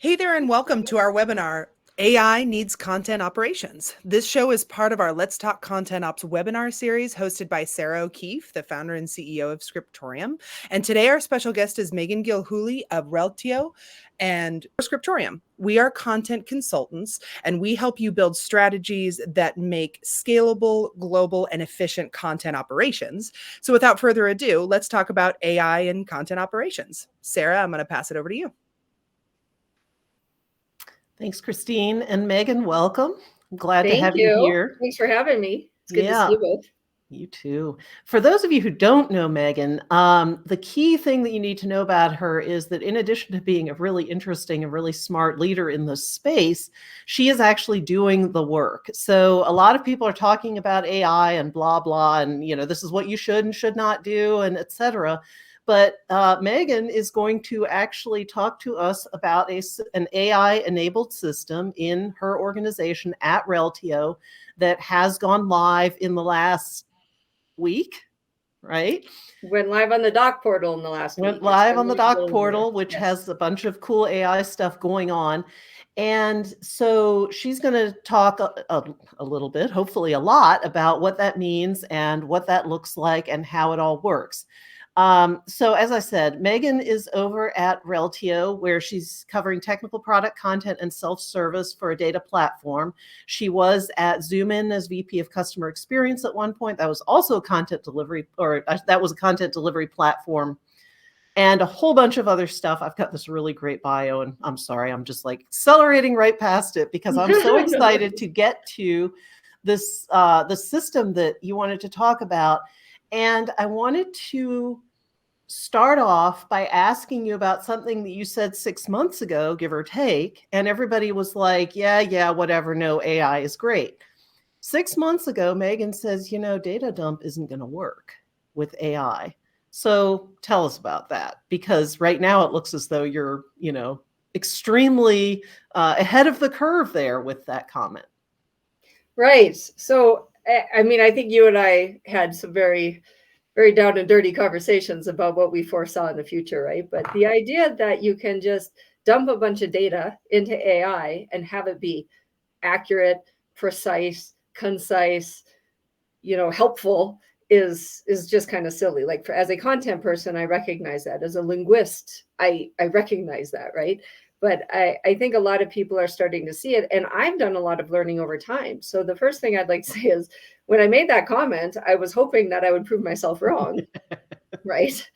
Hey there, and welcome to our webinar, AI Needs Content Operations. This show is part of our Let's Talk ContentOps webinar series hosted by Sarah O'Keefe, the founder and CEO of Scriptorium. And today our special guest is Megan Gilhooly of Reltio and Scriptorium. We are content consultants, and we help you build strategies that make scalable, global, and efficient content operations. So without further ado, let's talk about AI and content operations. Sarah, I'm going to pass it over to you. Thanks, Christine. And Megan, welcome. I'm glad to have you here. Thanks for having me. It's good to see you both. You too. For those of you who don't know Megan, the key thing that you need to know about her is that in addition to being a really interesting and really smart leader in the space, she is actually doing the work. So a lot of people are talking about AI and blah, blah, and this is what you should and should not do, and et cetera. But Megan is going to actually talk to us about an AI-enabled system in her organization at Reltio that has gone live in the last week, right? Went live on the doc portal in the last week. Went live on the doc portal, which has a bunch of cool AI stuff going on. And so she's going to talk a little bit, hopefully a lot, about what that means and what that looks like and how it all works. So as I said, Megan is over at Reltio, where she's covering technical product content and self-service for a data platform. She was at Zoomin as VP of Customer Experience at one point. That was also a content delivery, or that was a content delivery platform, and a whole bunch of other stuff. I've got this really great bio, and I'm sorry, I'm just like accelerating right past it because I'm so excited to get to this, the system that you wanted to talk about. And I wanted to start off by asking you about something that you said 6 months ago, give or take, and everybody was like, yeah, whatever, no, AI is great. 6 months ago, Megan says, data dump isn't going to work with AI. So tell us about that, because right now it looks as though you're, extremely ahead of the curve there with that comment. Right. So, I mean, I think you and I had some very, very down and dirty conversations about what we foresaw in the future, right? But the idea that you can just dump a bunch of data into AI and have it be accurate, precise, concise, helpful is just kind of silly. Like as a content person, I recognize that. As a linguist, I recognize that, right? But I think a lot of people are starting to see it. And I've done a lot of learning over time. So the first thing I'd like to say is when I made that comment, I was hoping that I would prove myself wrong, right?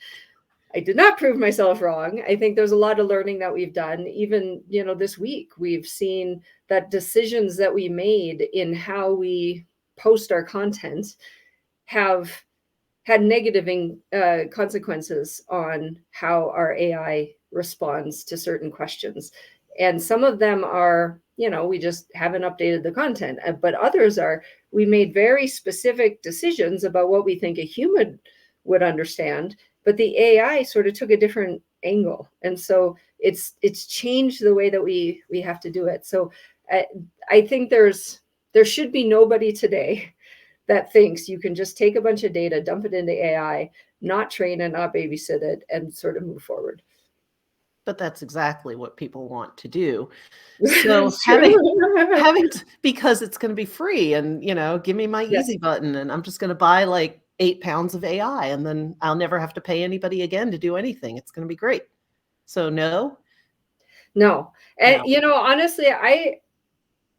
I did not prove myself wrong. I think there's a lot of learning that we've done. Even, this week, we've seen that decisions that we made in how we post our content have had negative consequences on how our AI responds to certain questions. And some of them are, we just haven't updated the content, but others are, we made very specific decisions about what we think a human would understand, but the AI sort of took a different angle. And so it's changed the way that we have to do it. So I think there should be nobody today that thinks you can just take a bunch of data, dump it into AI, not train it, not babysit it, and sort of move forward. But that's exactly what people want to do. So having because it's going to be free, and give me my easy button, and I'm just going to buy like 8 pounds of AI, and then I'll never have to pay anybody again to do anything. It's going to be great. So no. And honestly, I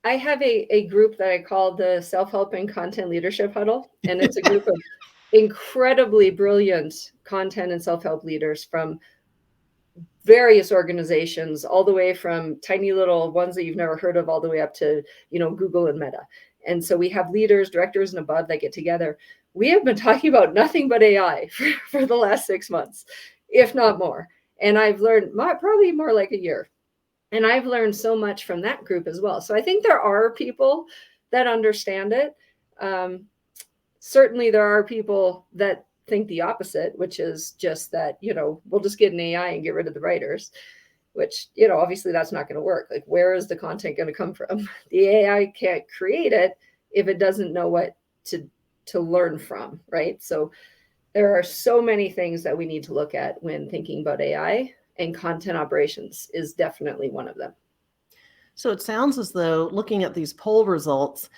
have a group that I call the Self-Help and Content Leadership Huddle, and it's a group of incredibly brilliant content and self-help leaders from various organizations, all the way from tiny little ones that you've never heard of, all the way up to, Google and Meta. And so we have leaders, directors, and above that get together. We have been talking about nothing but AI for the last 6 months, if not more. And I've learned probably more like a year. And I've learned so much from that group as well. So I think there are people that understand it. Certainly there are people that think the opposite, which is just that, we'll just get an AI and get rid of the writers, which, obviously that's not going to work. Like, where is the content going to come from? The AI can't create it if it doesn't know what to learn from, right? So there are so many things that we need to look at when thinking about AI. and content operations is definitely one of them. So it sounds as though, looking at these poll results,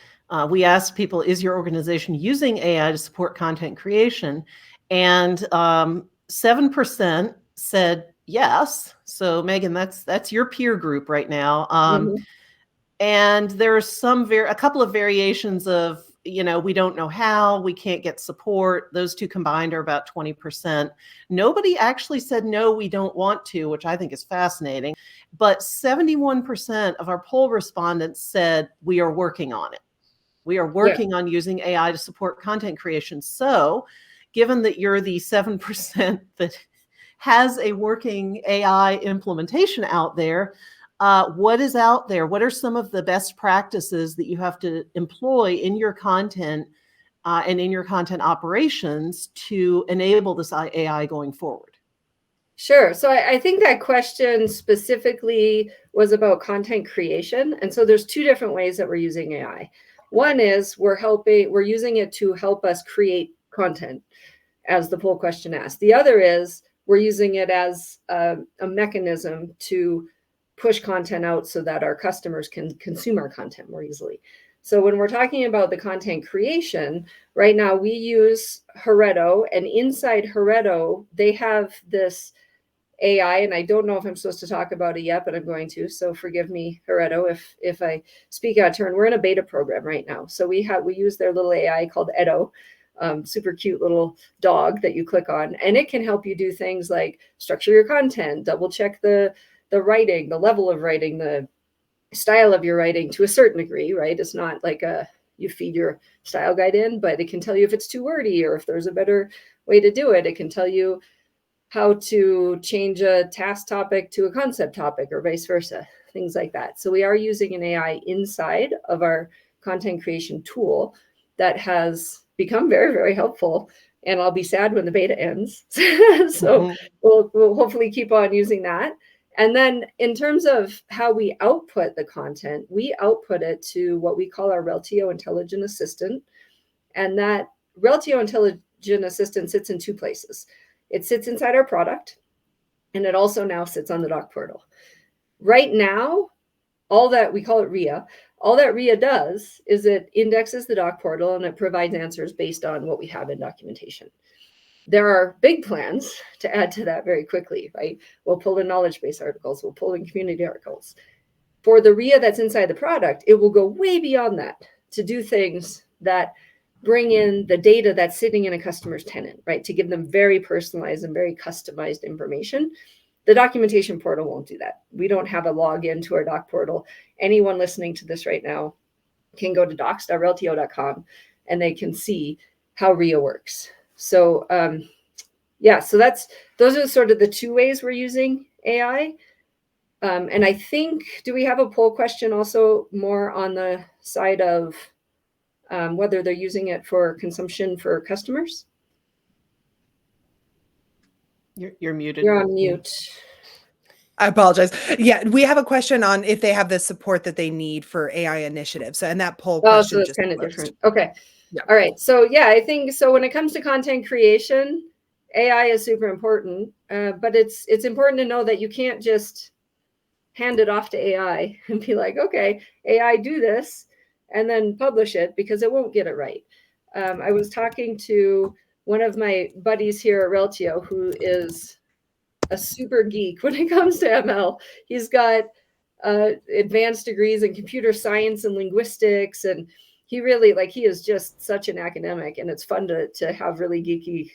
we asked people, is your organization using AI to support content creation? And 7% said yes. So Megan, that's your peer group right now. And there's a couple of variations of, we don't know how, we can't get support. Those two combined are about 20%. Nobody actually said, no, we don't want to, which I think is fascinating. But 71% of our poll respondents said, we are working on it. We are working on using AI to support content creation. So given that you're the 7% that has a working AI implementation out there, what is out there? What are some of the best practices that you have to employ in your content and in your content operations to enable this AI going forward? Sure. So I think that question specifically was about content creation. And so there's two different ways that we're using AI. One is we're using it to help us create content, as the poll question asked. The other is we're using it as a mechanism to push content out so that our customers can consume our content more easily. So when we're talking about the content creation, right now we use Reltio, and inside Reltio, they have this AI, and I don't know if I'm supposed to talk about it yet, but I'm going to. So forgive me, Reltio, if I speak out of turn. We're in a beta program right now. So we use their little AI called Edo, super cute little dog that you click on, and it can help you do things like structure your content, double check the writing, the level of writing, the style of your writing to a certain degree, right? It's not like you feed your style guide in, but it can tell you if it's too wordy or if there's a better way to do it. It can tell you how to change a task topic to a concept topic or vice versa, things like that. So we are using an AI inside of our content creation tool that has become very, very helpful. And I'll be sad when the beta ends. So we'll hopefully keep on using that. And then in terms of how we output the content, we output it to what we call our Reltio Intelligent Assistant. And that Reltio Intelligent Assistant sits in two places. It sits inside our product, and it also now sits on the doc portal. Right now, all that we call it RIA, all that RIA does is it indexes the doc portal and it provides answers based on what we have in documentation. There are big plans to add to that very quickly, right? We'll pull in knowledge base articles, we'll pull in community articles. For the RIA that's inside the product, it will go way beyond that to do things that bring in the data that's sitting in a customer's tenant, right? To give them very personalized and very customized information. The documentation portal won't do that. We don't have a login to our doc portal. Anyone listening to this right now can go to docs.reltio.com and they can see how RIA works. So so those are sort of the two ways we're using AI. And I think, do we have a poll question also more on the side of whether they're using it for consumption for customers? You're muted. You're on mute. I apologize. Yeah, we have a question on if they have the support that they need for AI initiatives. And that poll question so it's just kind of closed. different. Okay. Yeah. All right. So yeah, I think so when it comes to content creation, AI is super important, but it's important to know that you can't just hand it off to AI and be like, okay, AI, do this, and then publish it, because it won't get it right. I was talking to one of my buddies here at Reltio, who is a super geek when it comes to ML. He's got advanced degrees in computer science and linguistics, and he really, he is just such an academic, and it's fun to have really geeky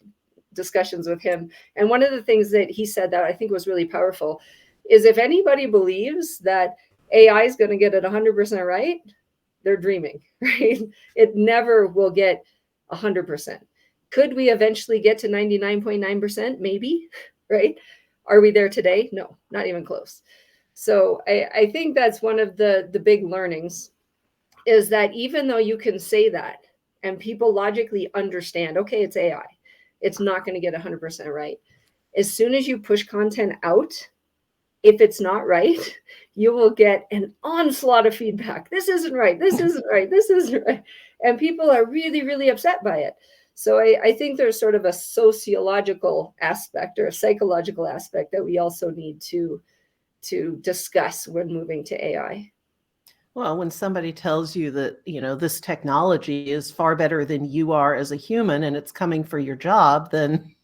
discussions with him. And one of the things that he said that I think was really powerful is, if anybody believes that AI is going to get it 100% right, they're dreaming, right? It never will get 100%. Could we eventually get to 99.9%? Maybe, right? Are we there today? No, not even close. So I think that's one of the big learnings, is that even though you can say that and people logically understand, okay, it's AI, it's not going to get 100% right. As soon as you push content out, if it's not right, you will get an onslaught of feedback. This isn't right. This isn't right. This isn't right. And people are really, really upset by it. So I think there's sort of a sociological aspect or a psychological aspect that we also need to discuss when moving to AI. Well, when somebody tells you that, this technology is far better than you are as a human and it's coming for your job, then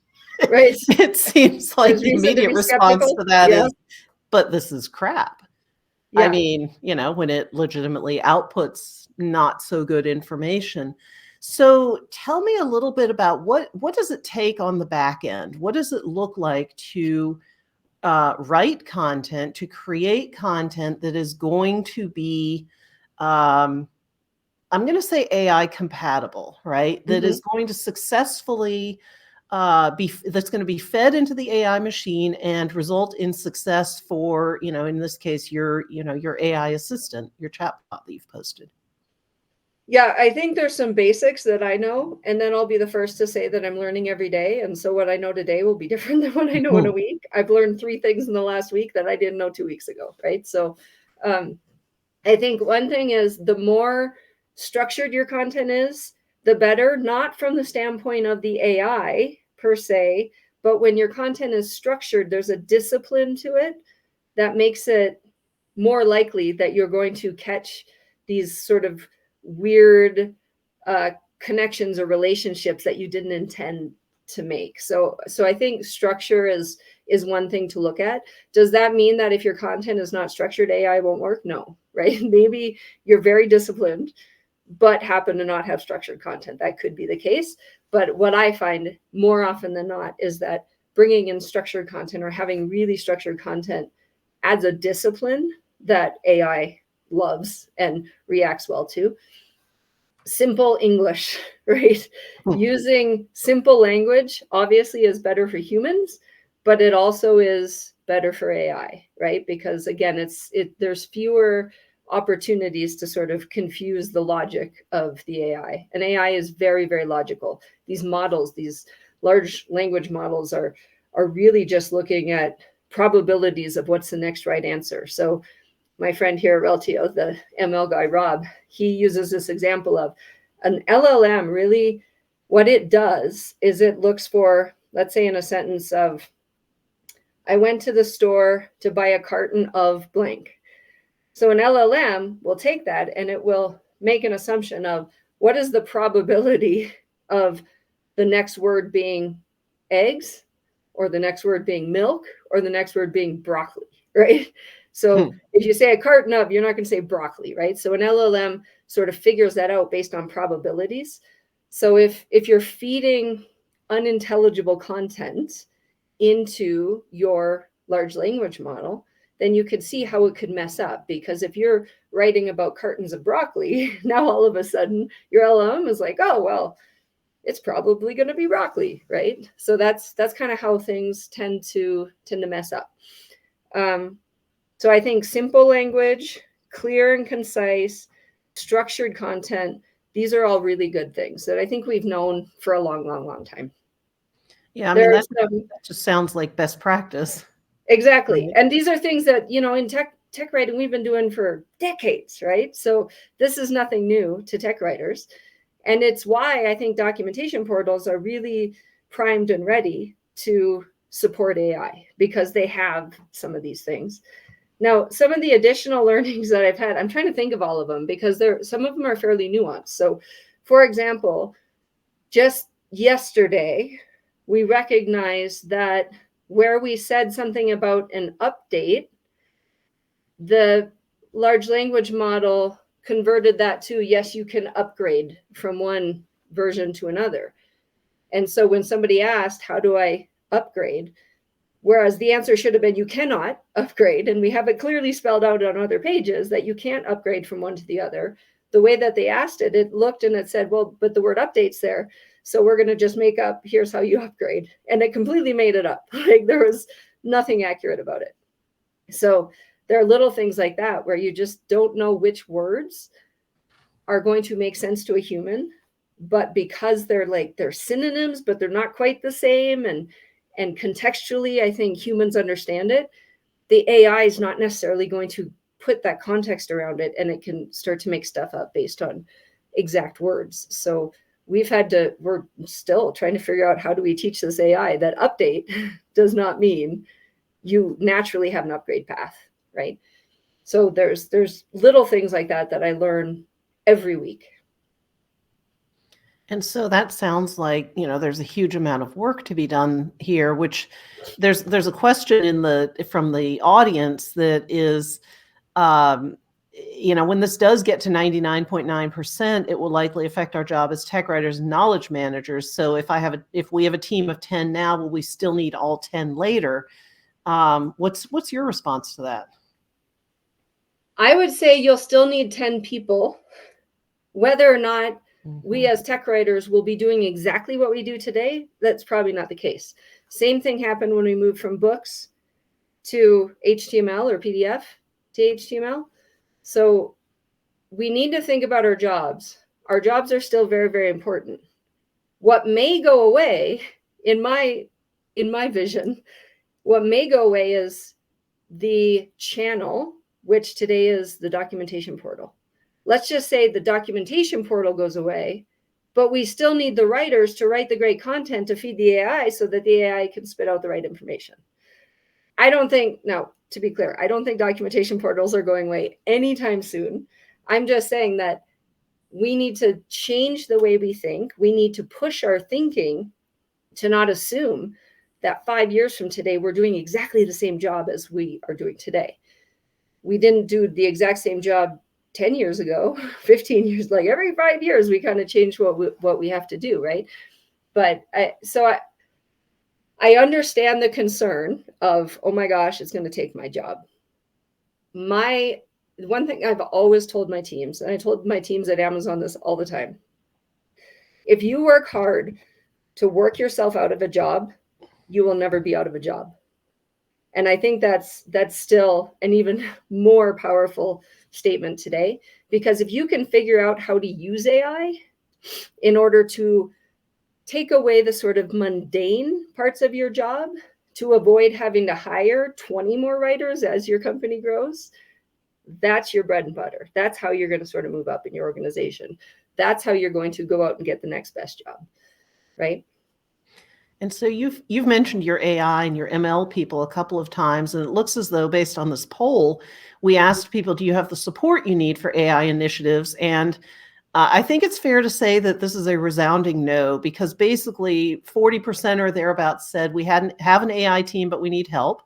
Right. it seems like There's the reason to immediate be response skeptical. to that Yeah. is, but this is crap. I Yeah. mean, when it legitimately outputs not so good information. So tell me a little bit about what does it take on the back end? What does it look like to write content, to create content that is going to be, I'm going to say AI compatible, right? That is going to successfully that's going to be fed into the AI machine and result in success for, in this case, your AI assistant, your chatbot that you've posted. Yeah, I think there's some basics that I know, and then I'll be the first to say that I'm learning every day. And so what I know today will be different than what I know in a week. I've learned 3 things in the last week that I didn't know 2 weeks ago, right? So I think one thing is the more structured your content is, the better, not from the standpoint of the AI per se, but when your content is structured, there's a discipline to it that makes it more likely that you're going to catch these sort of weird connections or relationships that you didn't intend to make. So I think structure is one thing to look at. Does that mean that if your content is not structured, AI won't work? No, right? Maybe you're very disciplined, but happen to not have structured content. That could be the case. But what I find more often than not is that bringing in structured content or having really structured content adds a discipline that AI loves and reacts well to. Simple English, right? Using simple language obviously is better for humans, but it also is better for AI, right? Because again, there's fewer opportunities to sort of confuse the logic of the AI. And AI is very, very logical. These models, these large language models are really just looking at probabilities of what's the next right answer. So my friend here at Reltio, the ML guy, Rob, he uses this example of an LLM. Really, what it does is it looks for, let's say in a sentence of, I went to the store to buy a carton of blank. So an LLM will take that and it will make an assumption of what is the probability of the next word being eggs, or the next word being milk, or the next word being broccoli, right? So if you say a carton of, you're not going to say broccoli, right? So an LLM sort of figures that out based on probabilities. So if you're feeding unintelligible content into your large language model, then you could see how it could mess up. Because if you're writing about cartons of broccoli, now all of a sudden your LLM is like, oh, well, it's probably going to be broccoli, right? So that's kind of how things tend to mess up. So I think simple language, clear and concise, structured content, these are all really good things that I think we've known for a long, long, long time. Yeah, I mean, that just sounds like best practice. Exactly. Right? And these are things that, in tech writing, we've been doing for decades, right? So this is nothing new to tech writers. And it's why I think documentation portals are really primed and ready to support AI, because they have some of these things. Now, some of the additional learnings that I've had, I'm trying to think of all of them because some of them are fairly nuanced. So, for example, just yesterday, we recognized that where we said something about an update, the large language model converted that to, yes, you can upgrade from one version to another. And so when somebody asked, how do I upgrade? Whereas the answer should have been, you cannot upgrade. And we have it clearly spelled out on other pages that you can't upgrade from one to the other. The way that they asked it, it looked and it said, well, but the word update's there. So we're going to just make up, here's how you upgrade. And it completely made it up. Like there was nothing accurate about it. So there are little things like that where you just don't know which words are going to make sense to a human, but because they're synonyms, but they're not quite the same. And contextually, I think humans understand it. The AI is not necessarily going to put that context around it, and it can start to make stuff up based on exact words. So we're still trying to figure out, how do we teach this AI that update does not mean you naturally have an upgrade path, right? So there's little things like that I learn every week. And so that sounds like, there's a huge amount of work to be done here, which there's a question from the audience that is, when this does get to 99.9%, it will likely affect our job as tech writers and knowledge managers. So if we have a team of 10 now, will we still need all 10 later? What's your response to that? I would say you'll still need 10 people. Whether or not we as tech writers will be doing exactly what we do today, that's probably not the case. Same thing happened when we moved from books to HTML or PDF to HTML. So we need to think about our jobs. Our jobs are still very, very important. What may go away, in my vision, what may go away is the channel, which today is the documentation portal. Let's just say the documentation portal goes away, but we still need the writers to write the great content to feed the AI so that the AI can spit out the right information. To be clear, I don't think documentation portals are going away anytime soon. I'm just saying that we need to change the way we think. We need to push our thinking to not assume that 5 years from today, we're doing exactly the same job as we are doing today. We didn't do the exact same job 10 years ago, 15 years, like every 5 years, we kind of change what we have to do, right? But I understand the concern of, oh my gosh, it's going to take my job. One thing I've always told my teams, and I told my teams at Amazon this all the time, if you work hard to work yourself out of a job, you will never be out of a job. And I think that's still an even more powerful statement today, because if you can figure out how to use AI in order to take away the sort of mundane parts of your job to avoid having to hire 20 more writers as your company grows, that's your bread and butter. That's how you're going to sort of move up in your organization. That's how you're going to go out and get the next best job, right? And so you've mentioned your AI and your ML people a couple of times, and it looks as though, based on this poll, we asked people, do you have the support you need for AI initiatives? And I think it's fair to say that this is a resounding no, because basically 40% or thereabouts said we have an AI team, but we need help.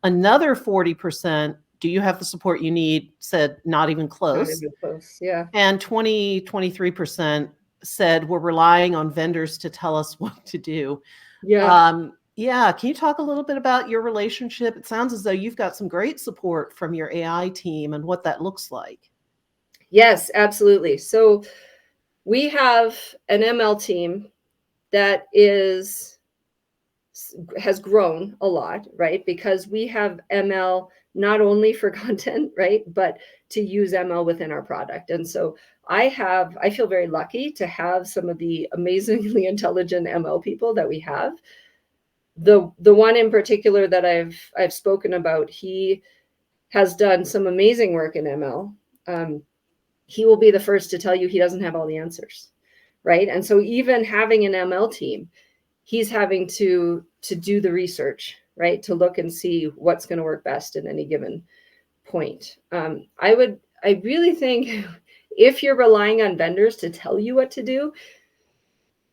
Another 40%, do you have the support you need, said not even close. Not even close, yeah. And 23% said we're relying on vendors to tell us what to do. Yeah. Can you talk a little bit about your relationship? It sounds as though you've got some great support from your AI team and what that looks like. Yes, absolutely. So we have an ML team that has grown a lot, right? Because we have ML not only for content, right, but to use ML within our product. And so I feel very lucky to have some of the amazingly intelligent ML people that we have. The one in particular that I've spoken about, he has done some amazing work in ML. He will be the first to tell you he doesn't have all the answers, right? And so even having an ML team, he's having to do the research, right, to look and see what's going to work best at any given point. I really think if you're relying on vendors to tell you what to do,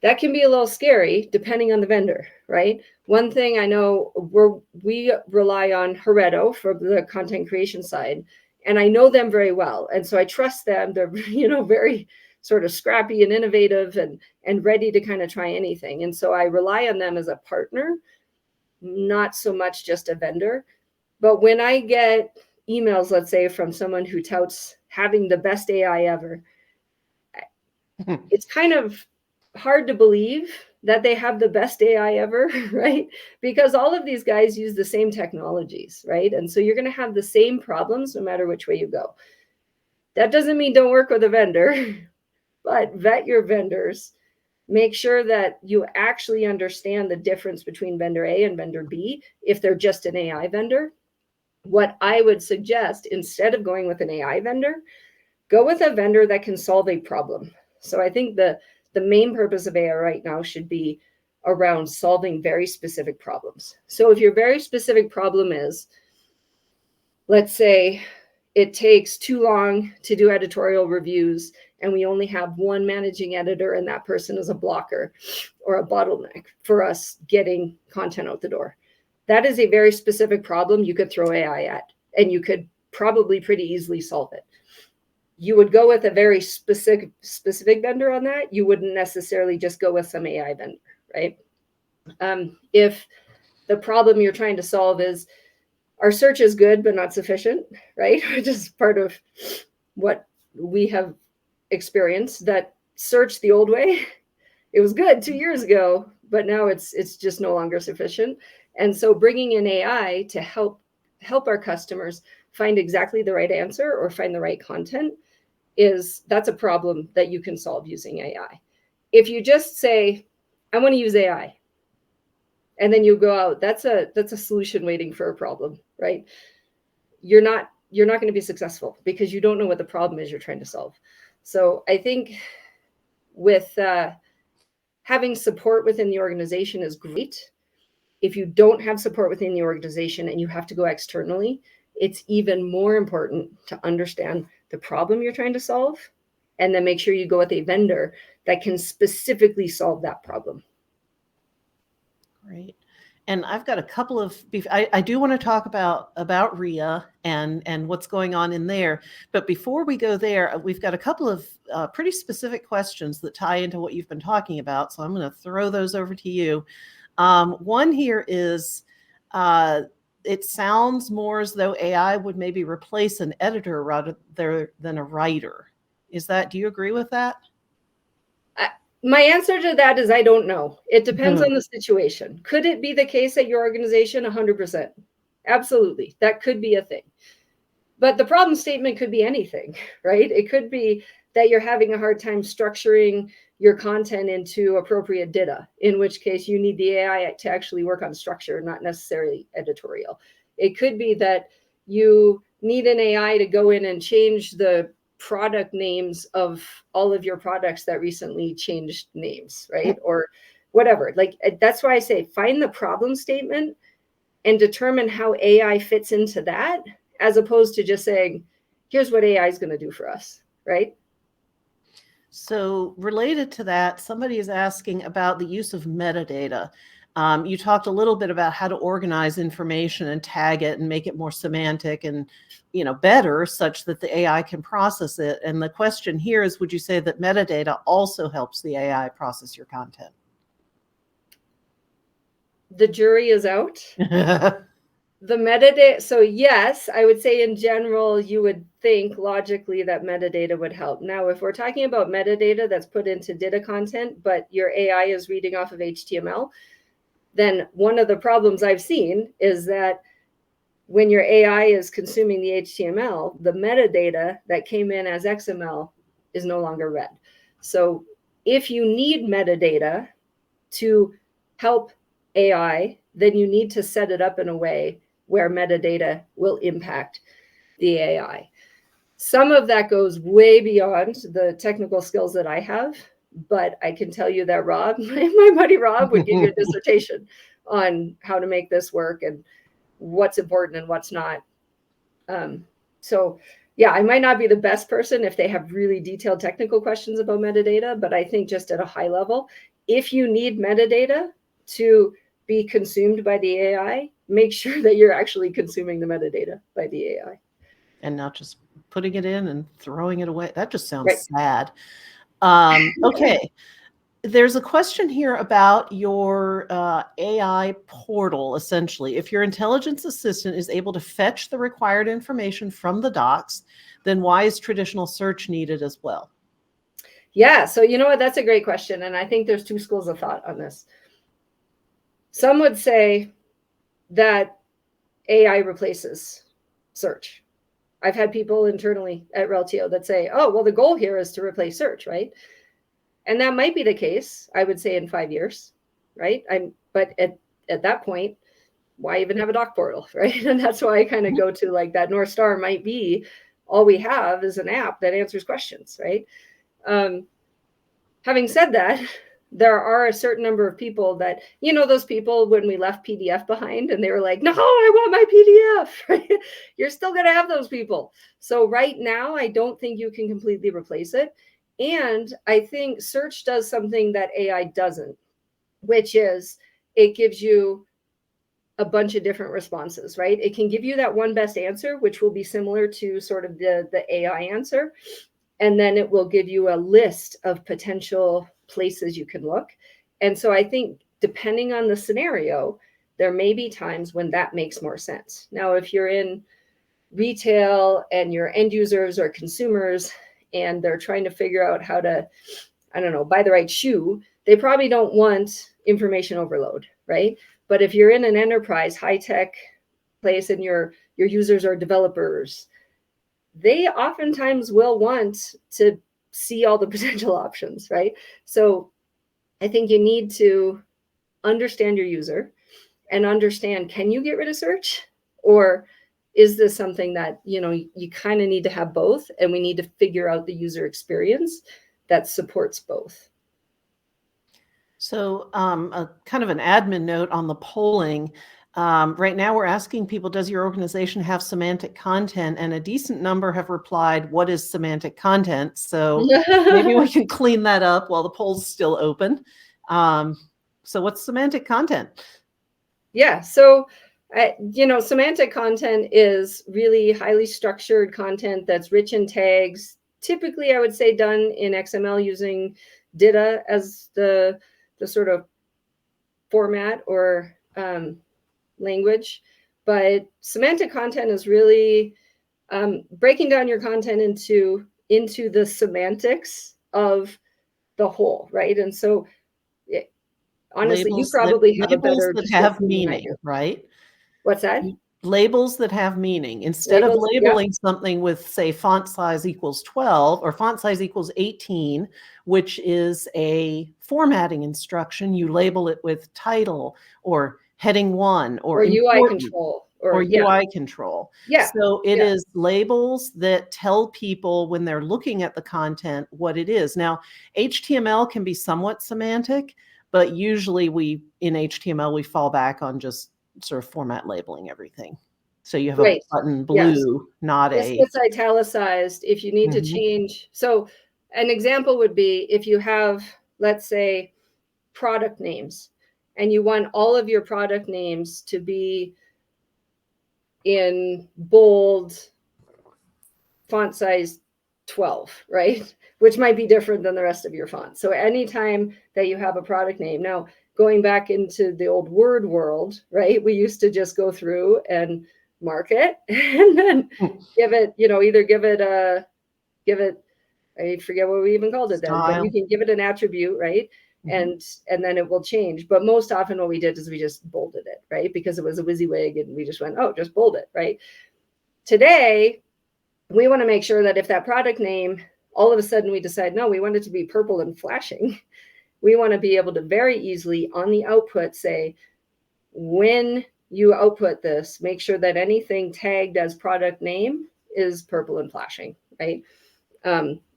that can be a little scary depending on the vendor, right? One thing I know, we rely on Reltio for the content creation side, and I know them very well. And so I trust them. They're, very sort of scrappy and innovative and ready to kind of try anything. And so I rely on them as a partner, not so much just a vendor. But when I get emails, let's say, from someone who touts having the best AI ever, it's kind of hard to believe that they have the best AI ever, right? Because all of these guys use the same technologies, right? And so you're going to have the same problems no matter which way you go. That doesn't mean don't work with a vendor, but vet your vendors. Make sure that you actually understand the difference between vendor A and vendor B if they're just an AI vendor. What I would suggest, instead of going with an AI vendor, go with a vendor that can solve a problem. So I think the the main purpose of AI right now should be around solving very specific problems. So if your very specific problem is, let's say it takes too long to do editorial reviews and we only have one managing editor and that person is a blocker or a bottleneck for us getting content out the door. That is a very specific problem you could throw AI at, and you could probably pretty easily solve it. You would go with a very specific vendor on that. You wouldn't necessarily just go with some AI vendor, right? If the problem you're trying to solve is our search is good, but not sufficient, right? Which is part of what we have experienced, that search the old way, it was good 2 years ago, but now it's just no longer sufficient. And so bringing in AI to help our customers find exactly the right answer or find the right content, that's a problem that you can solve using AI. If you just say, I want to use AI, and then you go out, that's a solution waiting for a problem, right? You're not going to be successful because you don't know what the problem is you're trying to solve. So I think with having support within the organization is great. If you don't have support within the organization and you have to go externally, it's even more important to understand the problem you're trying to solve, and then make sure you go with a vendor that can specifically solve that problem. Great. And I've got a couple of, I do want to talk about RIA and what's going on in there. But before we go there, we've got a couple of pretty specific questions that tie into what you've been talking about. So I'm going to throw those over to you. One here is, it sounds more as though AI would maybe replace an editor rather than a writer. Do you agree with that? My answer to that is I don't know. It depends on the situation. Could it be the case at your organization? 100%. Absolutely. That could be a thing. But the problem statement could be anything, right? It could be that you're having a hard time structuring your content into appropriate data, in which case you need the AI to actually work on structure, not necessarily editorial. It could be that you need an AI to go in and change the product names of all of your products that recently changed names, right? Or whatever. Like, that's why I say find the problem statement and determine how AI fits into that, as opposed to just saying, here's what AI is going to do for us, right? So related to that, somebody is asking about the use of metadata. You talked a little bit about how to organize information and tag it and make it more semantic and, better, such that the AI can process it. And the question here is, would you say that metadata also helps the AI process your content? The jury is out. The metadata, so yes, I would say in general, you would think logically that metadata would help. Now, if we're talking about metadata that's put into data content, but your AI is reading off of HTML, then one of the problems I've seen is that when your AI is consuming the HTML, the metadata that came in as XML is no longer read. So if you need metadata to help AI, then you need to set it up in a way where metadata will impact the AI. Some of that goes way beyond the technical skills that I have, but I can tell you that Rob, my buddy Rob, would give you a dissertation on how to make this work and what's important and what's not. So yeah, I might not be the best person if they have really detailed technical questions about metadata, but I think just at a high level, if you need metadata to be consumed by the AI, make sure that you're actually consuming the metadata by the AI. And not just putting it in and throwing it away. That just sounds right. sad. Okay. There's a question here about your AI portal, essentially. If your intelligence assistant is able to fetch the required information from the docs, then why is traditional search needed as well? Yeah, so you know what? That's a great question. And I think there's two schools of thought on this. Some would say that AI replaces search. I've had people internally at Reltio that say, oh, well, the goal here is to replace search, right? And that might be the case, I would say, in 5 years, right? But at that point, why even have a doc portal, right? And that's why I kind of go to like that North Star might be all we have is an app that answers questions, right? having said that, there are a certain number of people that, those people when we left PDF behind and they were like, no, I want my PDF, right? You're still going to have those people. So right now, I don't think you can completely replace it. And I think search does something that AI doesn't, which is it gives you a bunch of different responses, right? It can give you that one best answer, which will be similar to sort of the AI answer. And then it will give you a list of potential places you can look. And so I think depending on the scenario, there may be times when that makes more sense. Now, if you're in retail and your end users are consumers and they're trying to figure out how to, I don't know, buy the right shoe, they probably don't want information overload, right? But if you're in an enterprise, high-tech place and your users are developers, they oftentimes will want to see all the potential options, right? So I think you need to understand your user and understand, can you get rid of search? Or is this something that, you kind of need to have both, and we need to figure out the user experience that supports both? So a kind of an admin note on the polling. Right now we're asking people, does your organization have semantic content? And a decent number have replied, what is semantic content? So maybe we can clean that up while the poll's still open. So what's semantic content? Yeah, so semantic content is really highly structured content that's rich in tags. Typically, I would say done in XML using DITA as the sort of format or language. But semantic content is really breaking down your content into the semantics of the whole, right? And so honestly, you probably have a better that have meaning, right? What's that? Labels that have meaning. Instead of labeling something with, say, font size equals 12 or font size equals 18, which is a formatting instruction, you label it with title or heading 1 or UI control or UI control. Yeah. So it is labels that tell people when they're looking at the content what it is. Now, HTML can be somewhat semantic, but usually in HTML, we fall back on just sort of format labeling everything. So you have a button blue, not this a... gets italicized if you need to change. So an example would be if you have, let's say, product names, and you want all of your product names to be in bold font size 12, right? Which might be different than the rest of your font. So anytime that you have a product name, now going back into the old Word world, right? We used to just go through and mark it and then give it, either give it, I forget what we even called it then, but you can give it an attribute, right? And then it will change. But most often what we did is we just bolded it, right? Because it was a WYSIWYG and we just went, oh, just bold it, right? Today, we want to make sure that if that product name, all of a sudden we decide, no, we want it to be purple and flashing. We want to be able to very easily on the output say, when you output this, make sure that anything tagged as product name is purple and flashing, right?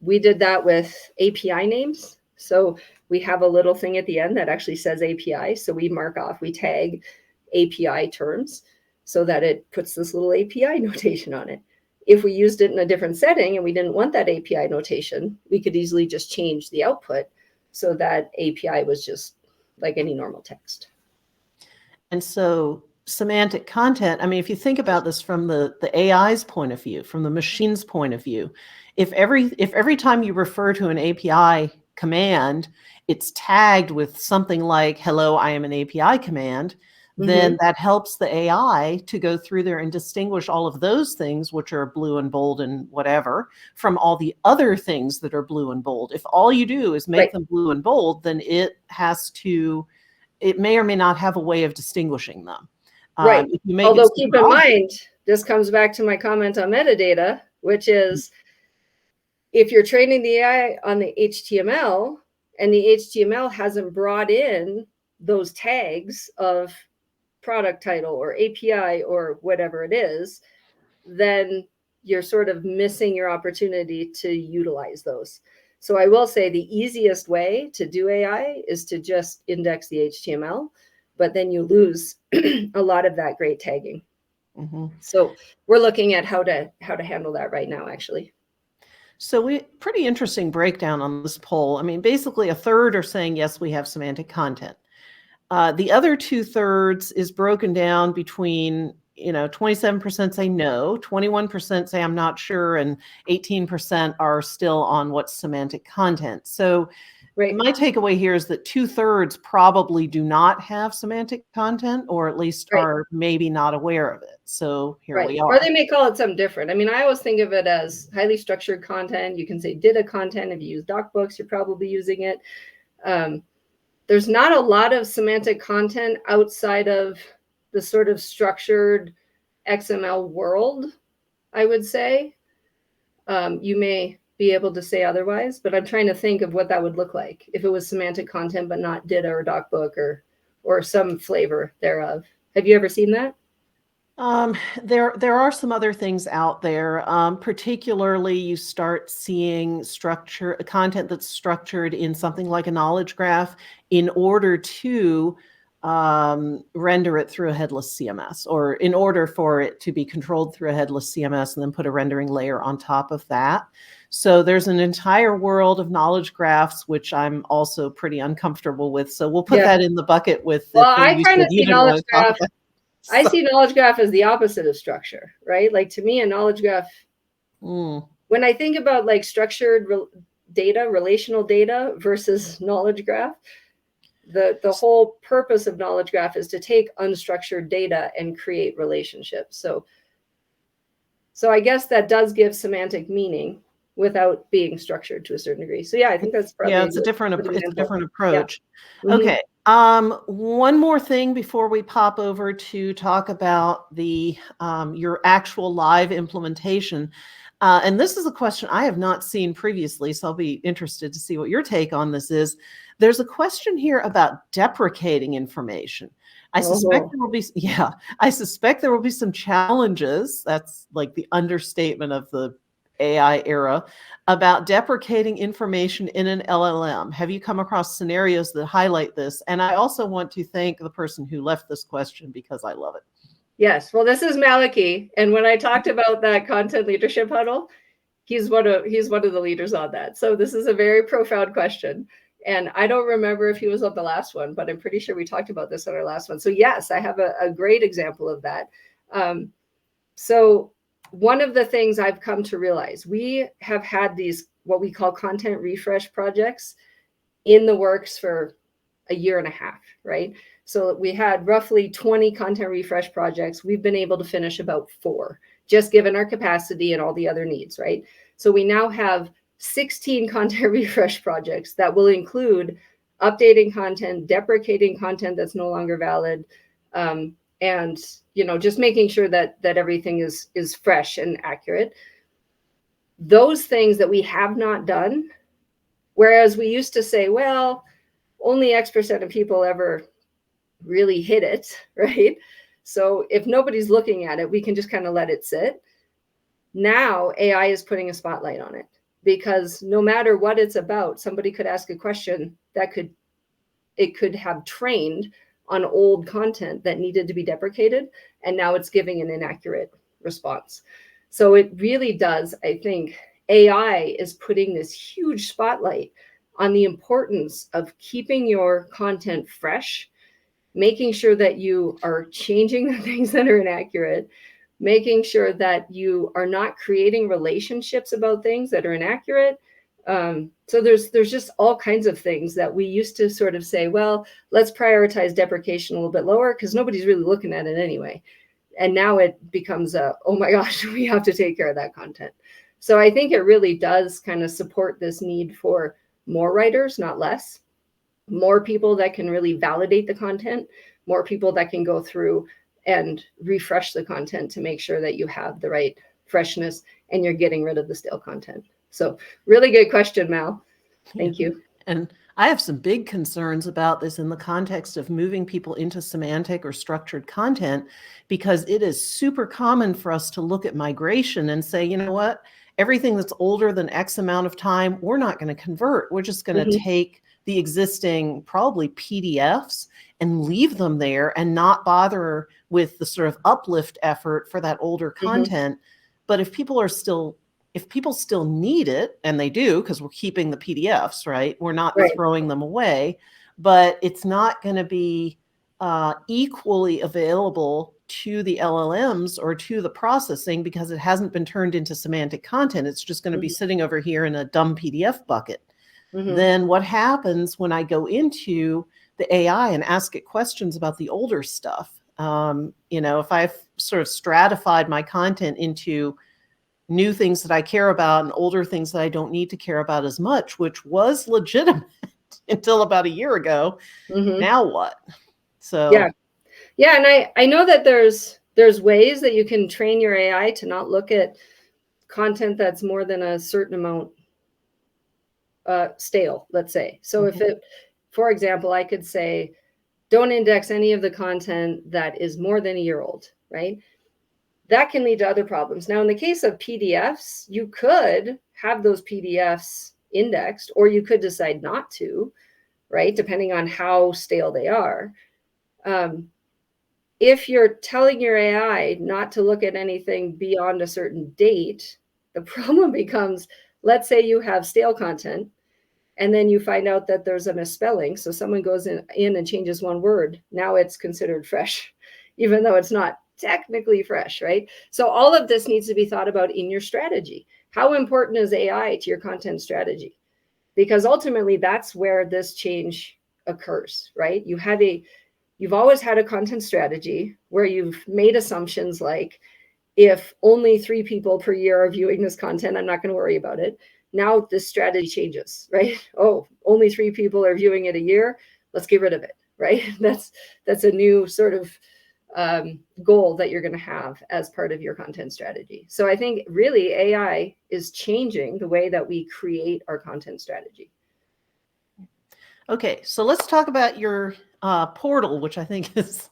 We did that with API names. So we have a little thing at the end that actually says API. So we we tag API terms so that it puts this little API notation on it. If we used it in a different setting and we didn't want that API notation, we could easily just change the output so that API was just like any normal text. And so semantic content, I mean, if you think about this from the AI's point of view, from the machine's point of view, if every time you refer to an API command, it's tagged with something like, hello, I am an API command, then that helps the AI to go through there and distinguish all of those things, which are blue and bold and whatever, from all the other things that are blue and bold. If all you do is make them blue and bold, then it may or may not have a way of distinguishing them. Right. Although keep in mind, this comes back to my comment on metadata, which is if you're training the AI on the HTML and the HTML hasn't brought in those tags of product title or API or whatever it is, then you're sort of missing your opportunity to utilize those. So I will say the easiest way to do AI is to just index the HTML, but then you lose a lot of that great tagging. So we're looking at how to handle that right now, actually. So pretty interesting breakdown on this poll. I mean, basically a third are saying, yes, we have semantic content. The other 2/3 is broken down between, 27% say no, 21% say I'm not sure, and 18% are still on what's semantic content. So my takeaway here is that 2/3 probably do not have semantic content, or at least are maybe not aware of it. So here we are. Or they may call it something different. I mean, I always think of it as highly structured content. You can say data content. If you use DocBooks, you're probably using it. There's not a lot of semantic content outside of the sort of structured XML world, I would say. You may be able to say otherwise, but I'm trying to think of what that would look like if it was semantic content, but not data or DocBook or some flavor thereof. Have you ever seen that? There are some other things out there. Particularly, you start seeing content that's structured in something like a knowledge graph in order to render it through a headless CMS, or in order for it to be controlled through a headless CMS and then put a rendering layer on top of that. So there's an entire world of knowledge graphs, which I'm also pretty uncomfortable with. So we'll put that in the bucket with the thing you said you didn't want to talk about. I see knowledge graph as the opposite of structure, right? Like, to me, a knowledge graph, when I think about like structured data, relational data versus knowledge graph, the whole purpose of knowledge graph is to take unstructured data and create relationships. So I guess that does give semantic meaning without being structured to a certain degree. So yeah, I think that's probably it's a different approach. Yeah. Okay. One more thing before we pop over to talk about your actual live implementation. And this is a question I have not seen previously, so I'll be interested to see what your take on this is. There's a question here about deprecating information. I suspect there will be some challenges. That's like the understatement of the AI era, about deprecating information in an LLM. Have you come across scenarios that highlight this? And I also want to thank the person who left this question because I love it. Yes. Well, this is Maliki. And when I talked about that content leadership huddle, he's one of the leaders on that. So this is a very profound question. And I don't remember if he was on the last one, but I'm pretty sure we talked about this on our last one. So yes, I have a great example of that. So one of the things I've come to realize, we have had these, what we call content refresh projects in the works for a year and a half, right? So we had roughly 20 content refresh projects. We've been able to finish about 4, just given our capacity and all the other needs, right? So we now have 16 content refresh projects that will include updating content, deprecating content that's no longer valid, and just making sure that everything is fresh and accurate. Those things that we have not done, whereas we used to say, well, only X% of people ever really hit it, right? So if nobody's looking at it, we can just kind of let it sit. Now AI is putting a spotlight on it, because no matter what it's about, somebody could ask a question that could have trained on old content that needed to be deprecated, and now it's giving an inaccurate response. So it really does, I think, AI is putting this huge spotlight on the importance of keeping your content fresh, making sure that you are changing the things that are inaccurate, making sure that you are not creating relationships about things that are inaccurate. So there's just all kinds of things that we used to sort of say, well, let's prioritize deprecation a little bit lower because nobody's really looking at it anyway. And now it becomes oh my gosh, we have to take care of that content. So I think it really does kind of support this need for more writers, not less, more people that can really validate the content, more people that can go through and refresh the content to make sure that you have the right freshness and you're getting rid of the stale content. So really good question, Mal. Thank you. And I have some big concerns about this in the context of moving people into semantic or structured content, because it is super common for us to look at migration and say, you know what, everything that's older than X amount of time, we're not going to convert. We're just going to take the existing probably PDFs and leave them there and not bother with the sort of uplift effort for that older content. But if people still need it, and they do, because we're keeping the PDFs, right? We're not throwing them away, but it's not going to be equally available to the LLMs or to the processing because it hasn't been turned into semantic content. It's just going to be sitting over here in a dumb PDF bucket. Then what happens when I go into the AI and ask it questions about the older stuff? If I've sort of stratified my content into new things that I care about and older things that I don't need to care about as much, which was legitimate until about a year ago. Now what? So yeah, and I know that there's ways that you can train your AI to not look at content that's more than a certain amount stale, let's say. So if it, for example, I could say, don't index any of the content that is more than a year old, right? That can lead to other problems. Now, in the case of PDFs, you could have those PDFs indexed, or you could decide not to, right? Depending on how stale they are. If you're telling your AI not to look at anything beyond a certain date, the problem becomes, let's say you have stale content, and then you find out that there's a misspelling. So someone goes in and changes one word. Now it's considered fresh, even though it's not technically fresh, right? So all of this needs to be thought about in your strategy. How important is AI to your content strategy? Because ultimately that's where this change occurs, right? You've always had a content strategy where you've made assumptions like, if only 3 people per year are viewing this content, I'm not going to worry about it. Now this strategy changes, right? Oh, only 3 people are viewing it a year. Let's get rid of it, right? That's a new sort of goal that you're going to have as part of your content strategy. So I think really AI is changing the way that we create our content strategy. Okay, so let's talk about your portal, which I think is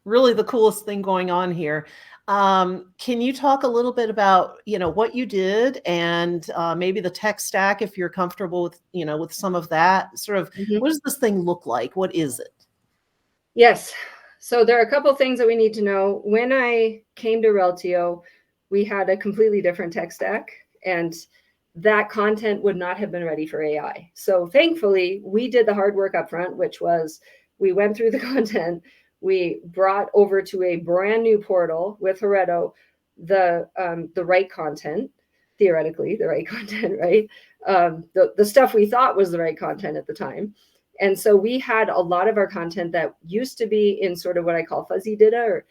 really the coolest thing going on here. Can you talk a little bit about, what you did and maybe the tech stack, if you're comfortable with, with some of that sort of, what does this thing look like? What is it? Yes. So there are a couple of things that we need to know. When I came to Reltio, we had a completely different tech stack, and that content would not have been ready for AI. So thankfully, we did the hard work up front, which was we went through the content. We brought over to a brand new portal with Reltio the right content, theoretically, the right content, right? The stuff we thought was the right content at the time. And so we had a lot of our content that used to be in sort of what I call fuzzy data or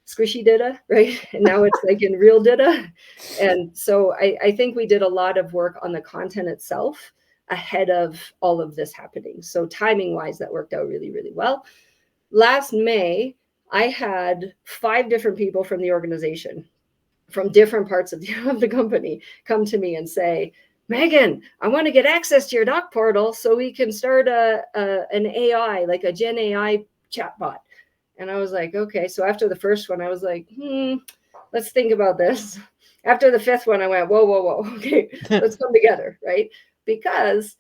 squishy data, right? And now it's like in real data. And so I think we did a lot of work on the content itself ahead of all of this happening. So timing wise, that worked out really, really well. Last May, I had 5 different people from the organization, from different parts of the company, come to me and say, Megan, I want to get access to your doc portal so we can start an AI, like a GenAI chatbot. And I was like, okay. So after the first one, I was like, let's think about this. After the 5th one, I went, whoa. Okay, let's come together, right? Because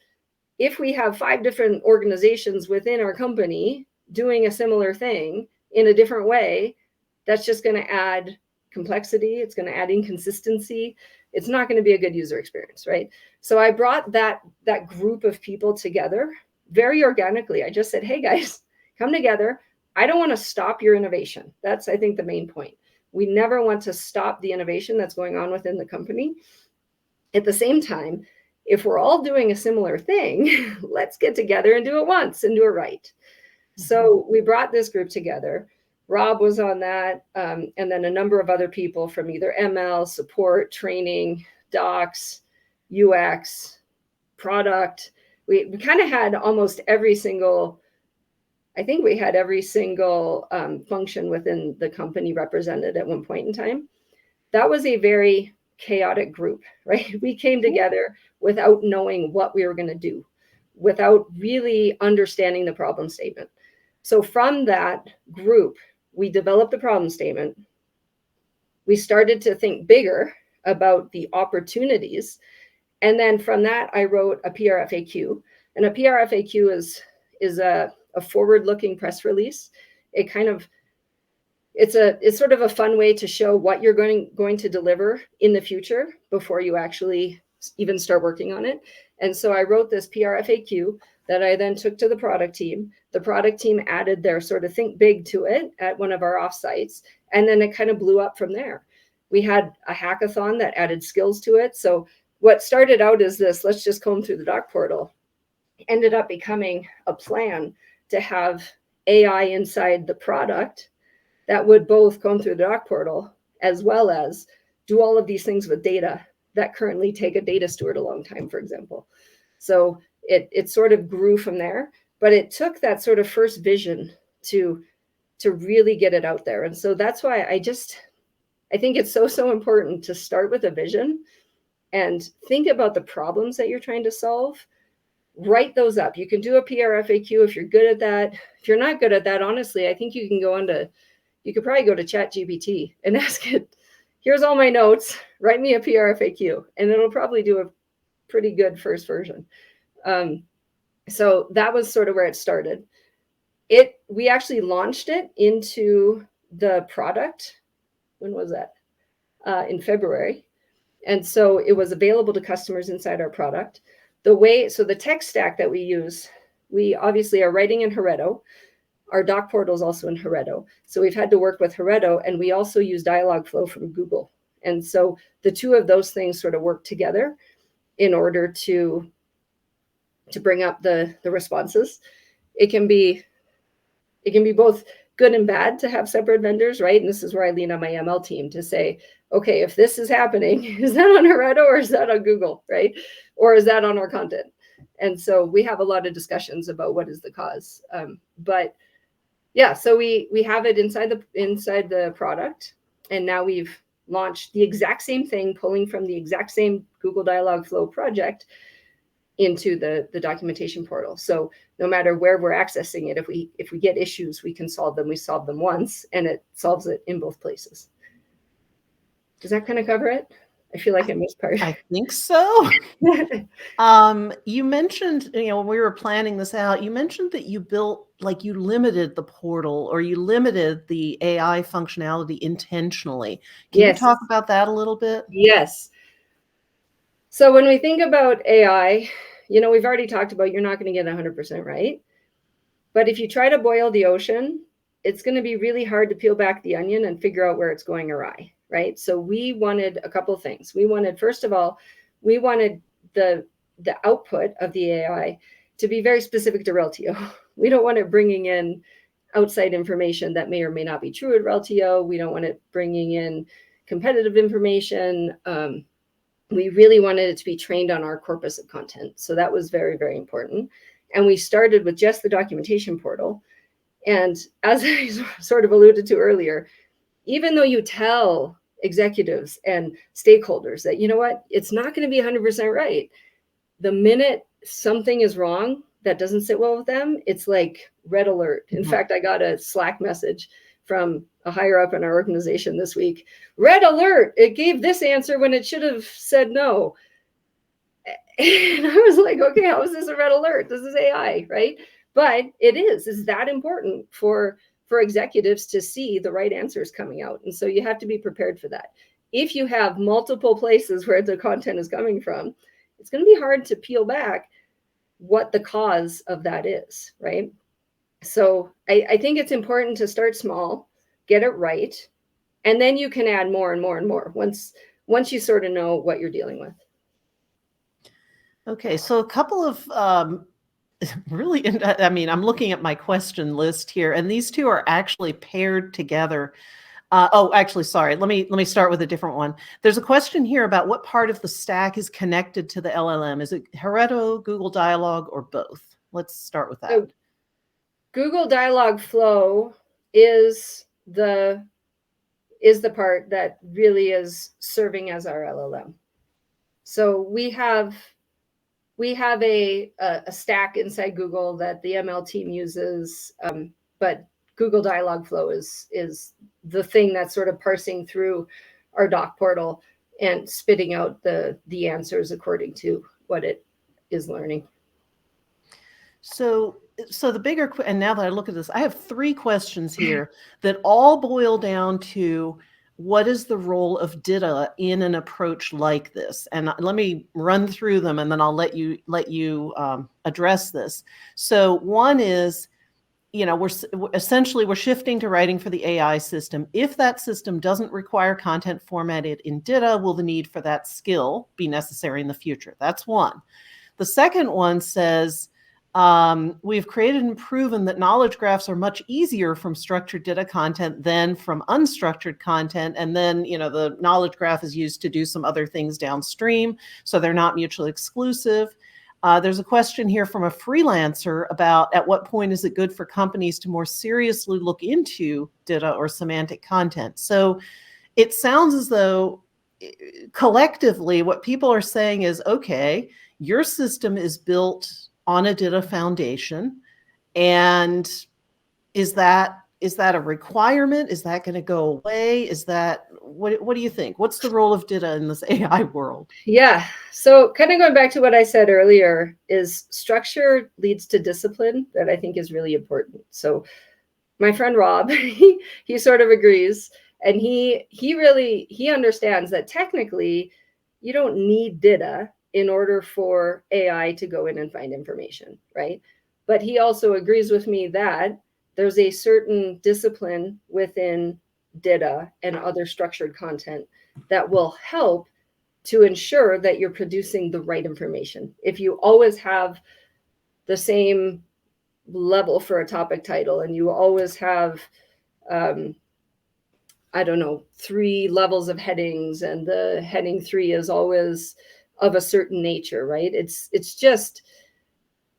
if we have 5 different organizations within our company doing a similar thing in a different way, that's just going to add complexity. It's going to add inconsistency. It's not going to be a good user experience, right? So I brought that group of people together very organically. I just said, hey guys, come together. I don't want to stop your innovation. That's, I think, the main point. We never want to stop the innovation that's going on within the company. At the same time, if we're all doing a similar thing, let's get together and do it once and do it right. So we brought this group together. Rob was on that, and then a number of other people from either ML, support, training, docs, UX, product. We kind of had almost every single, I think we had every single function within the company represented at one point in time. That was a very chaotic group, right? We came together without knowing what we were going to do. without really understanding the problem statement. So from that group, we developed the problem statement. We started to think bigger about the opportunities. And then from that, I wrote a PRFAQ. And a PRFAQ is a forward-looking press release. It's sort of a fun way to show what you're going to deliver in the future before you actually even start working on it. And so I wrote this PRFAQ that I then took to the product team. The product team added their sort of think big to it at one of our offsites. And then it kind of blew up from there. We had a hackathon that added skills to it. So what started out as this, let's just comb through the doc portal, ended up becoming a plan to have AI inside the product that would both comb through the doc portal as well as do all of these things with data that currently take a data steward a long time, for example. So it sort of grew from there, but it took that sort of first vision to really get it out there. And so that's why I think it's so important to start with a vision and think about the problems that you're trying to solve. Write those up. You can do a PRFAQ if you're good at that. If you're not good at that, honestly, I think you could probably go to ChatGPT and ask it, here's all my notes, write me a PRFAQ, and it'll probably do a pretty good first version. So that was sort of where it started. We actually launched it into the product. When was that? In February. And so it was available to customers inside our product. So the tech stack that we use, we obviously are writing in Reltio. Our doc portal is also in Reltio. So we've had to work with Reltio, and we also use Dialogflow from Google. And so the two of those things sort of work together in order to bring up the responses. It can be both good and bad to have separate vendors, right? And this is where I lean on my ML team to say, okay, if this is happening, is that on Reltio or is that on Google, right? Or is that on our content? And so we have a lot of discussions about what is the cause. But yeah, so we have it inside the product, and now we've launched the exact same thing, pulling from the exact same Google Dialogflow project into the documentation portal. So no matter where we're accessing it, if we get issues, we can solve them. We solve them once, and it solves it in both places. Does that kind of cover it? I feel like I missed part. I think so. You mentioned, when we were planning this out, you mentioned that you limited the portal, or you limited the AI functionality intentionally. Can you talk about that a little bit? Yes. So when we think about AI, we've already talked about you're not going to get 100% right. But if you try to boil the ocean, it's going to be really hard to peel back the onion and figure out where it's going awry, right? So we wanted a couple of things. First of all, we wanted the output of the AI to be very specific to Reltio. We don't want it bringing in outside information that may or may not be true at Reltio. We don't want it bringing in competitive information. We really wanted it to be trained on our corpus of content. So that was very, very important. And we started with just the documentation portal. And as I sort of alluded to earlier, even though you tell executives and stakeholders that, it's not going to be 100% right, the minute something is wrong that doesn't sit well with them, it's like red alert. In fact, I got a Slack message from a higher up in our organization this week. Red alert, it gave this answer when it should have said no. And I was like, okay, how is this a red alert? This is AI, right? But it's that important for executives to see the right answers coming out. And so you have to be prepared for that. If you have multiple places where the content is coming from, it's going to be hard to peel back what the cause of that is, right? So I think it's important to start small, get it right, and then you can add more and more and more once you sort of know what you're dealing with. Okay, so a couple of really, I'm looking at my question list here, and these two are actually paired together. Actually, sorry. Let me start with a different one. There's a question here about what part of the stack is connected to the LLM. Is it Reltio, Google Dialog, or both? Let's start with that. So Google Dialogflow is the part that really is serving as our LLM. So we have we have a stack inside Google that the ML team uses, but Google Dialogflow is the thing that's sort of parsing through our doc portal and spitting out the answers according to what it is learning. So the bigger, and now that I look at this, I have 3 questions here that all boil down to what is the role of DITA in an approach like this? And let me run through them, and then I'll let you address this. So one is, we're shifting to writing for the AI system. If that system doesn't require content formatted in DITA, will the need for that skill be necessary in the future? That's one. The second one says, we've created and proven that knowledge graphs are much easier from structured data content than from unstructured content. And then, the knowledge graph is used to do some other things downstream, so they're not mutually exclusive. There's a question here from a freelancer about at what point is it good for companies to more seriously look into data or semantic content? So it sounds as though collectively what people are saying is, okay, your system is built on a data foundation, and is that a requirement? Is that going to go away? What do you think? What's the role of data in this AI world? Yeah, so kind of going back to what I said earlier, is structure leads to discipline, that I think is really important. So my friend Rob, he sort of agrees, and he understands that technically you don't need data in order for AI to go in and find information, right? But he also agrees with me that there's a certain discipline within data and other structured content that will help to ensure that you're producing the right information. If you always have the same level for a topic title, and you always have, 3 levels of headings, and the heading 3 is always of a certain nature, right? It's just,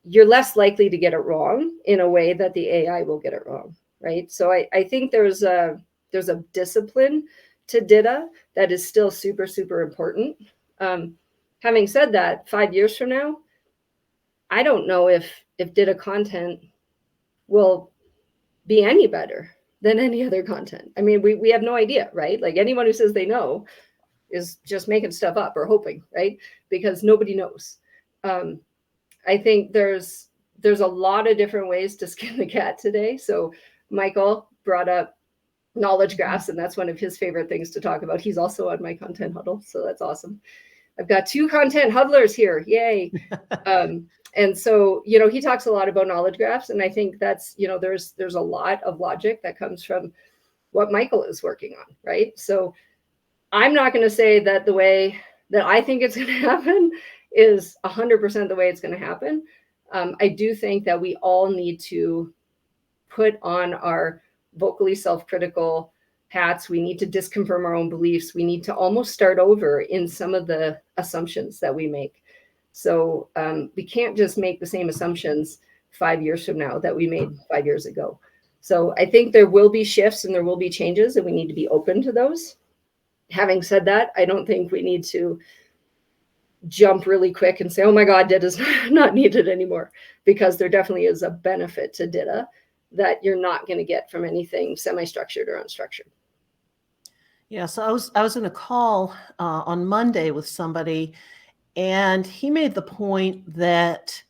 you're less likely to get it wrong in a way that the AI will get it wrong, right? So I think there's a discipline to data that is still super, super important. Having said that, 5 years from now, I don't know if data content will be any better than any other content. I mean, we have no idea, right? Like, anyone who says they know is just making stuff up or hoping, right? Because nobody knows. I think there's a lot of different ways to skin the cat today. So Michael brought up knowledge graphs, and that's one of his favorite things to talk about. He's also on my content huddle, so that's awesome. I've got 2 content huddlers here, yay. And so, he talks a lot about knowledge graphs, and I think that's, there's a lot of logic that comes from what Michael is working on, right? So I'm not going to say that the way that I think it's going to happen is 100% the way it's going to happen. I do think that we all need to put on our vocally self-critical hats. We need to disconfirm our own beliefs. We need to almost start over in some of the assumptions that we make. So we can't just make the same assumptions 5 years from now that we made 5 years ago. So I think there will be shifts and there will be changes, and we need to be open to those. Having said that, I don't think we need to jump really quick and say, oh my God, data is not needed anymore, because there definitely is a benefit to data that you're not going to get from anything semi-structured or unstructured. Yeah, so I was in a call on Monday with somebody, and he made the point that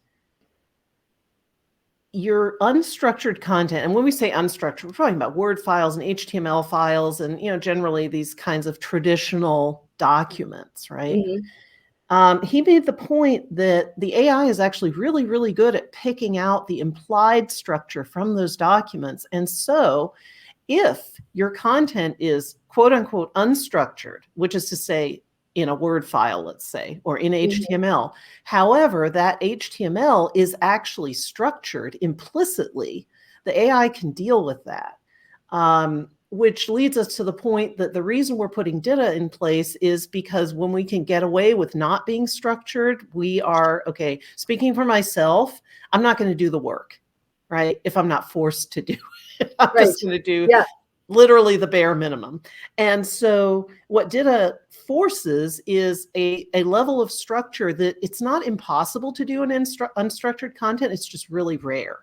your unstructured content, and when we say unstructured, we're talking about Word files and HTML files and, generally these kinds of traditional documents, right? Mm-hmm. He made the point that the AI is actually really, really good at picking out the implied structure from those documents. And so if your content is quote unquote unstructured, which is to say in a Word file, let's say, or in HTML. However, that HTML is actually structured implicitly. The AI can deal with that, which leads us to the point that the reason we're putting data in place is because when we can get away with not being structured, we are, okay, speaking for myself, I'm not going to do the work, right? If I'm not forced to do it, I'm just going to do literally the bare minimum. And so what data forces is a level of structure that it's not impossible to do in unstructured content. It's just really rare.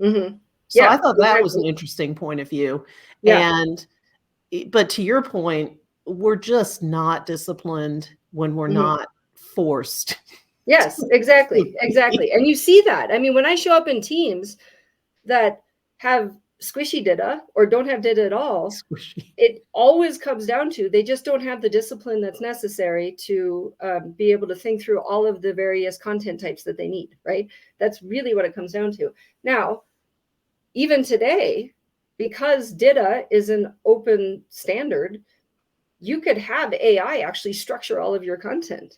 Mm-hmm. So Yeah, I thought that was an exactly. interesting point of view. Yeah. But to your point, we're just not disciplined when we're Mhm. not forced. Yes, exactly. Exactly. And you see that. I mean, when I show up in teams that have squishy data or don't have data at all, Squishy. it always comes down to they just don't have the discipline that's necessary to be able to think through all of the various content types that they need, right? That's really what it comes down to. Now, even today, because data is an open standard, you could have AI actually structure all of your content,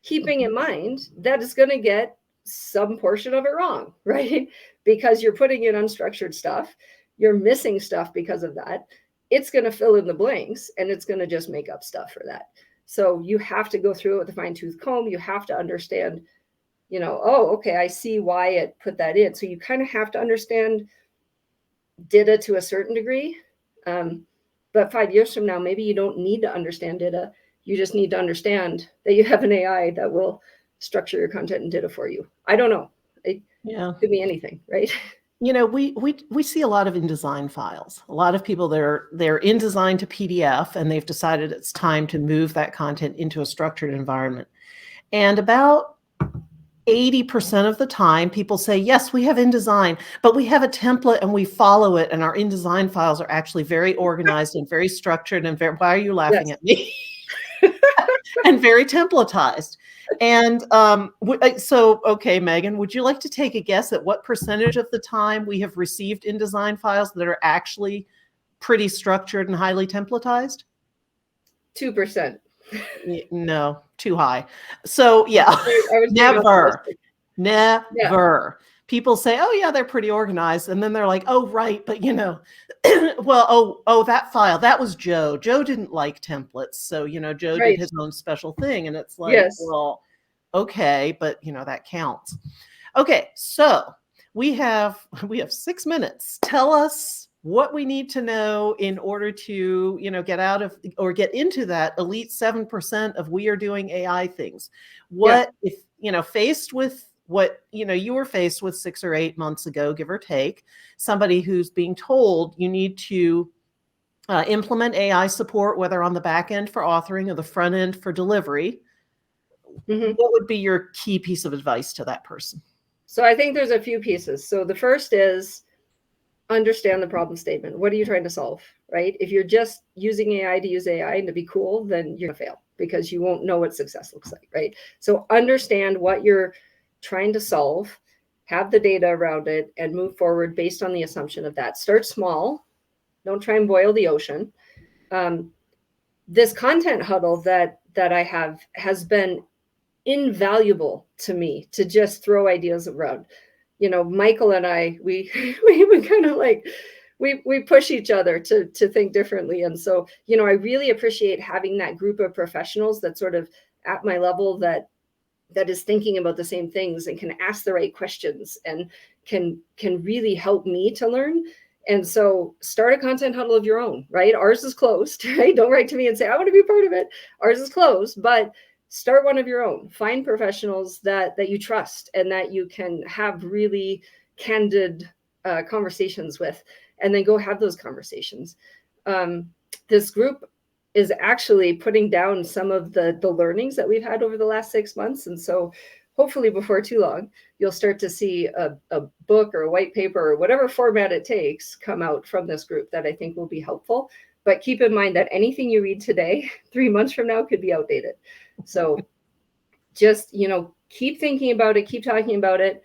keeping in mind that it's going to get some portion of it wrong, right? Because you're putting in unstructured stuff, you're missing stuff because of that. It's going to fill in the blanks and it's going to just make up stuff for that. So you have to go through it with a fine-tooth comb. You have to understand, oh, okay, I see why it put that in. So you kind of have to understand data to a certain degree. But 5 years from now, maybe you don't need to understand data. You just need to understand that you have an AI that will structure your content and data for you. I don't know. It could be anything, right? We see a lot of InDesign files. A lot of people, they're InDesign to PDF, and they've decided it's time to move that content into a structured environment. And about 80% of the time, people say, yes, we have InDesign, but we have a template and we follow it. And our InDesign files are actually very organized and very structured and very, why are you laughing at me? And very templatized. And so, okay, Megan, would you like to take a guess at what percentage of the time we have received InDesign files that are actually pretty structured and highly templatized? 2%. No, too high. So yeah, I was never. Yeah. People say, oh yeah, they're pretty organized. And then they're like, oh, right. But well, that file, that was Joe. Joe didn't like templates. So, Joe did his own special thing. And it's like, yes. Well, okay, but that counts. Okay. So we have 6 minutes. Tell us what we need to know in order to, get out of or get into that elite 7% of we are doing AI things. What if, faced with what, you were faced with 6 or 8 months ago, give or take, somebody who's being told you need to implement AI support, whether on the back end for authoring or the front end for delivery. Mm-hmm. What would be your key piece of advice to that person? So I think there's a few pieces. So the first is understand the problem statement. What are you trying to solve, right? If you're just using AI to use AI and to be cool, then you're going to fail because you won't know what success looks like, right? So understand what you're trying to solve, have the data around it, and move forward based on the assumption of that. Start small. Don't try and boil the ocean. This content huddle that I have has been invaluable to me to just throw ideas around. Michael and I, we kind of like, we push each other to think differently. And so, I really appreciate having that group of professionals that sort of at my level that is thinking about the same things and can ask the right questions and can really help me to learn. And so start a content huddle of your own, right? Ours is closed, right? Don't write to me and say, I want to be part of it. Ours is closed, but start one of your own. Find professionals that you trust and that you can have really candid conversations with, and then go have those conversations. This group is actually putting down some of the learnings that we've had over the last 6 months. And so hopefully before too long, you'll start to see a book or a white paper or whatever format it takes come out from this group that I think will be helpful. But keep in mind that anything you read today, 3 months from now, could be outdated. So just, keep thinking about it, keep talking about it.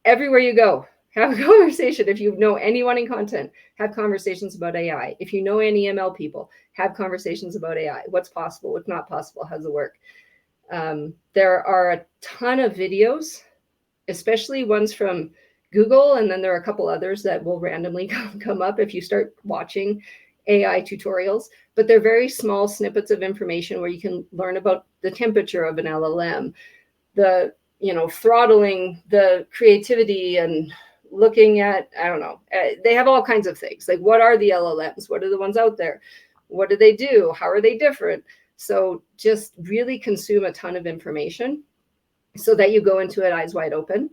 Everywhere you go, have a conversation. If you know anyone in content, have conversations about AI. If you know any ML people, have conversations about AI. What's possible, what's not possible, how does it work? There are a ton of videos, especially ones from Google, and then there are a couple others that will randomly come up if you start watching AI tutorials, but they're very small snippets of information where you can learn about the temperature of an LLM, the, throttling the creativity and looking at, I don't know, they have all kinds of things. Like, what are the LLMs? What are the ones out there? What do they do? How are they different? So just really consume a ton of information so that you go into it eyes wide open,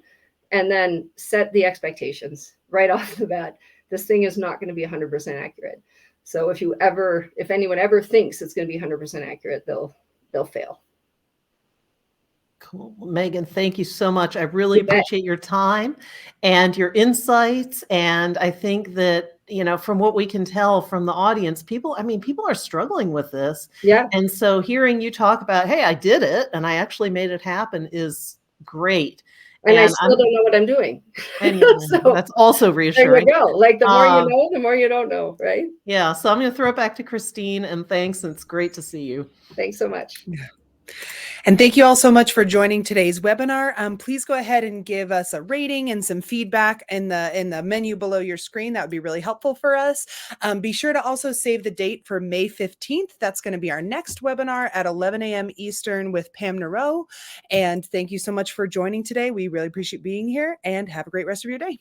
and then set the expectations right off the bat. This thing is not going to be 100% accurate. So if anyone ever thinks it's going to be 100% accurate, they'll fail. Cool. Megan, thank you so much. I really appreciate your time and your insights. And I think that, from what we can tell from the audience, people are struggling with this. Yeah. And so hearing you talk about, hey, I did it and I actually made it happen is great. And I still don't know what I'm doing. So that's also reassuring. There you go. Like the more you know, the more you don't know, right? Yeah. So I'm going to throw it back to Christine, and thanks. It's great to see you. Thanks so much. And thank you all so much for joining today's webinar. Please go ahead and give us a rating and some feedback in the menu below your screen. That would be really helpful for us. Be sure to also save the date for May 15th. That's going to be our next webinar at 11 a.m. Eastern with Pam Nareau. And thank you so much for joining today. We really appreciate being here, and have a great rest of your day.